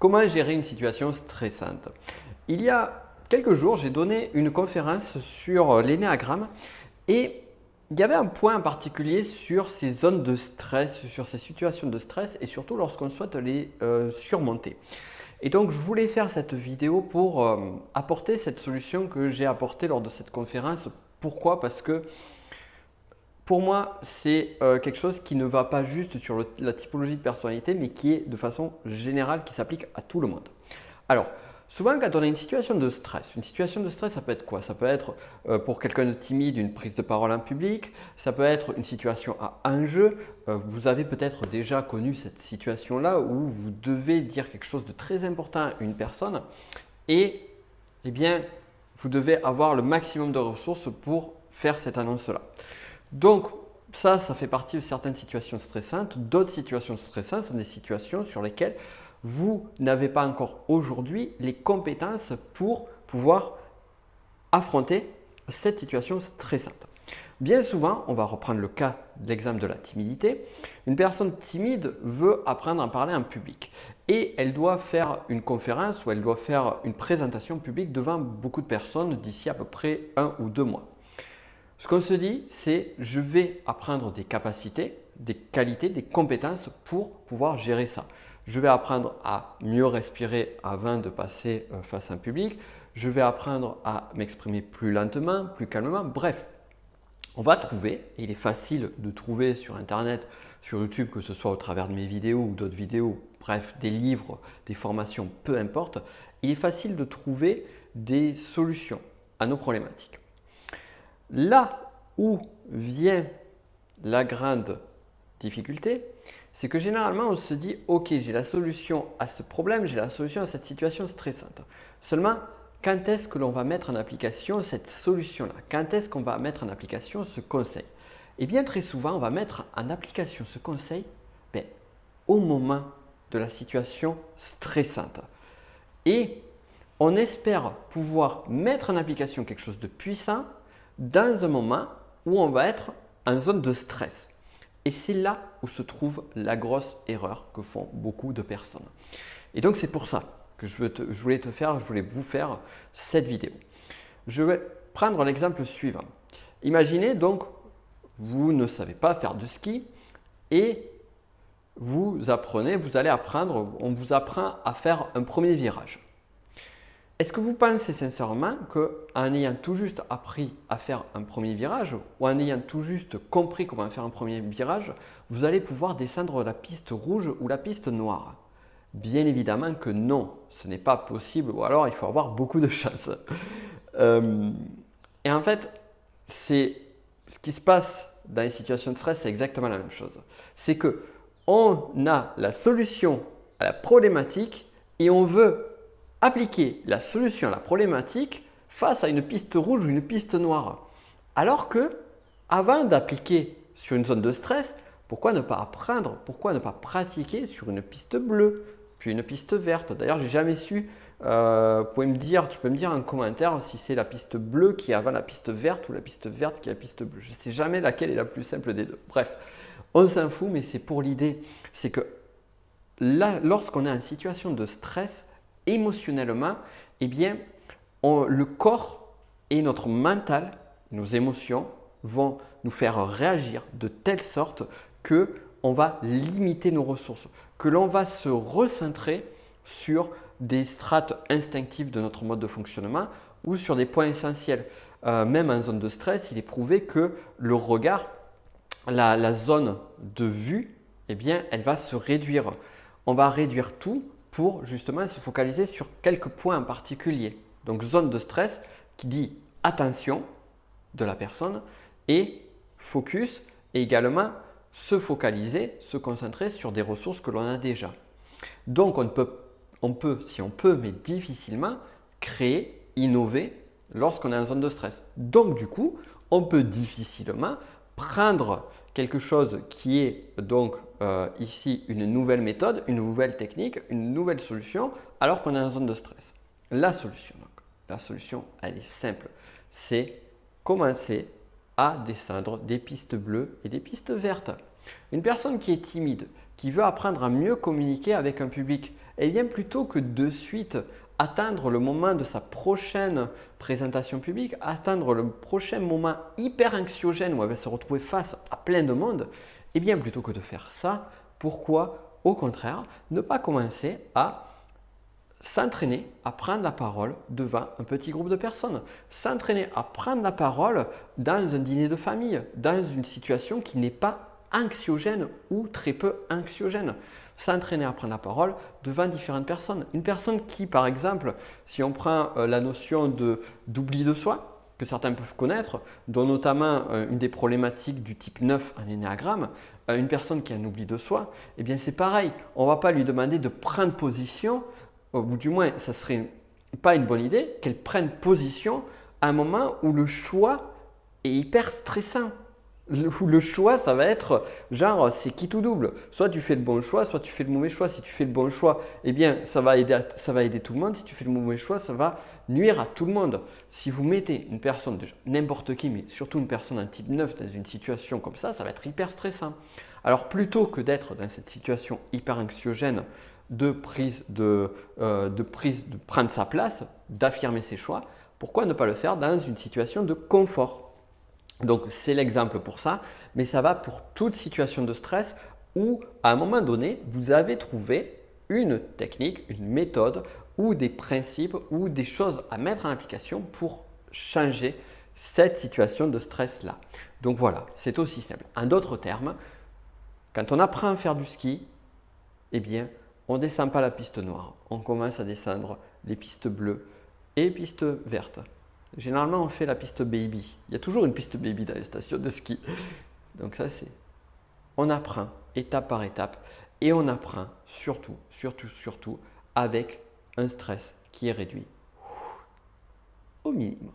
Comment gérer une situation stressante? Il y a quelques jours, j'ai donné une conférence sur l'énéagramme et il y avait un point en particulier sur ces zones de stress, sur ces situations de stress et surtout lorsqu'on souhaite les surmonter. Et donc, je voulais faire cette vidéo pour apporter cette solution que j'ai apportée lors de cette conférence. Pourquoi? Parce que pour moi, c'est quelque chose qui ne va pas juste sur la typologie de personnalité, mais qui est de façon générale, qui s'applique à tout le monde. Alors, souvent quand on a une situation de stress, ça peut être quoi? Ça peut être pour quelqu'un de timide, une prise de parole en public, ça peut être une situation à enjeu. Vous avez peut-être déjà connu cette situation-là où vous devez dire quelque chose de très important à une personne et eh bien, vous devez avoir le maximum de ressources pour faire cette annonce-là. Donc, ça fait partie de certaines situations stressantes. D'autres situations stressantes sont des situations sur lesquelles vous n'avez pas encore aujourd'hui les compétences pour pouvoir affronter cette situation stressante. Bien souvent, on va reprendre le cas de l'exemple de la timidité. Une personne timide veut apprendre à parler en public et elle doit faire une conférence ou elle doit faire une présentation publique devant beaucoup de personnes d'ici à peu près 1 ou 2 mois. Ce qu'on se dit, c'est je vais apprendre des capacités, des qualités, des compétences pour pouvoir gérer ça. Je vais apprendre à mieux respirer avant de passer face à un public. Je vais apprendre à m'exprimer plus lentement, plus calmement. Bref, on va trouver, et il est facile de trouver sur Internet, sur YouTube, que ce soit au travers de mes vidéos ou d'autres vidéos, bref, des livres, des formations, peu importe, il est facile de trouver des solutions à nos problématiques. Là où vient la grande difficulté, c'est que généralement on se dit ok, j'ai la solution à ce problème, j'ai la solution à cette situation stressante. Seulement, quand est-ce que l'on va mettre en application cette solution-là? Quand est-ce qu'on va mettre en application ce conseil? Et bien très souvent, on va mettre en application ce conseil au moment de la situation stressante. Et on espère pouvoir mettre en application quelque chose de puissant dans un moment où on va être en zone de stress. Et c'est là où se trouve la grosse erreur que font beaucoup de personnes. Et donc c'est pour ça que je voulais vous faire cette vidéo. Je vais prendre l'exemple suivant. Imaginez donc, vous ne savez pas faire de ski et on vous apprend à faire un premier virage. Est-ce que vous pensez sincèrement qu'en ayant tout juste appris à faire un premier virage ou en ayant tout juste compris comment faire un premier virage, vous allez pouvoir descendre la piste rouge ou la piste noire? Bien évidemment que non, ce n'est pas possible ou alors il faut avoir beaucoup de chance. Et en fait, ce qui se passe dans les situations de stress, c'est exactement la même chose. C'est que on a la solution à la problématique et on veut appliquer la solution à la problématique face à une piste rouge ou une piste noire. Alors que, avant d'appliquer sur une zone de stress, pourquoi ne pas apprendre, pourquoi ne pas pratiquer sur une piste bleue, puis une piste verte? D'ailleurs, j'ai jamais su, tu peux me dire en commentaire si c'est la piste bleue qui est avant la piste verte ou la piste verte qui est la piste bleue. Je ne sais jamais laquelle est la plus simple des deux. Bref, on s'en fout, mais c'est pour l'idée. C'est que là, lorsqu'on est en situation de stress, émotionnellement, eh bien, le corps et notre mental, nos émotions vont nous faire réagir de telle sorte que on va limiter nos ressources, que l'on va se recentrer sur des strates instinctives de notre mode de fonctionnement ou sur des points essentiels. Même en zone de stress, il est prouvé que le regard, la zone de vue, eh bien, elle va se réduire. On va réduire tout pour justement se focaliser sur quelques points en particulier. Donc zone de stress qui dit attention de la personne et focus et également se focaliser, se concentrer sur des ressources que l'on a déjà. Donc si on peut, mais difficilement, créer, innover lorsqu'on est en zone de stress. Donc du coup, on peut difficilement prendre quelque chose qui est donc ici une nouvelle méthode, une nouvelle technique, une nouvelle solution, alors qu'on est en zone de stress. La solution, elle est simple. C'est commencer à descendre des pistes bleues et des pistes vertes. Une personne qui est timide, qui veut apprendre à mieux communiquer avec un public, Eh bien, plutôt que de suite atteindre le moment de sa prochaine présentation publique, atteindre le prochain moment hyper anxiogène où elle va se retrouver face à plein de monde, eh bien, plutôt que de faire ça, pourquoi, au contraire, ne pas commencer à s'entraîner à prendre la parole devant un petit groupe de personnes, s'entraîner à prendre la parole dans un dîner de famille, dans une situation qui n'est pas anxiogène ou très peu anxiogène. S'entraîner à prendre la parole devant différentes personnes. Une personne qui, par exemple, si on prend la notion d'oubli de soi, que certains peuvent connaître, dont notamment une des problématiques du type 9 en énéagramme, une personne qui a un oubli de soi, eh bien c'est pareil, on ne va pas lui demander de prendre position, ou du moins ça ne serait pas une bonne idée qu'elle prenne position à un moment où le choix est hyper stressant. Où le choix, ça va être genre c'est qui tout double. Soit tu fais le bon choix, soit tu fais le mauvais choix. Si tu fais le bon choix, eh bien ça va aider tout le monde. Si tu fais le mauvais choix, ça va nuire à tout le monde. Si vous mettez une personne, déjà n'importe qui, mais surtout une personne en type 9 dans une situation comme ça va être hyper stressant. Alors plutôt que d'être dans cette situation hyper anxiogène de prendre sa place, d'affirmer ses choix, pourquoi ne pas le faire dans une situation de confort? Donc c'est l'exemple pour ça, mais ça va pour toute situation de stress où à un moment donné, vous avez trouvé une technique, une méthode ou des principes ou des choses à mettre en application pour changer cette situation de stress-là. Donc voilà, c'est aussi simple. En d'autres termes, quand on apprend à faire du ski, eh bien, on ne descend pas la piste noire, on commence à descendre les pistes bleues et les pistes vertes. Généralement, on fait la piste baby. Il y a toujours une piste baby dans les stations de ski. Donc ça, c'est… On apprend étape par étape et on apprend surtout avec un stress qui est réduit au minimum.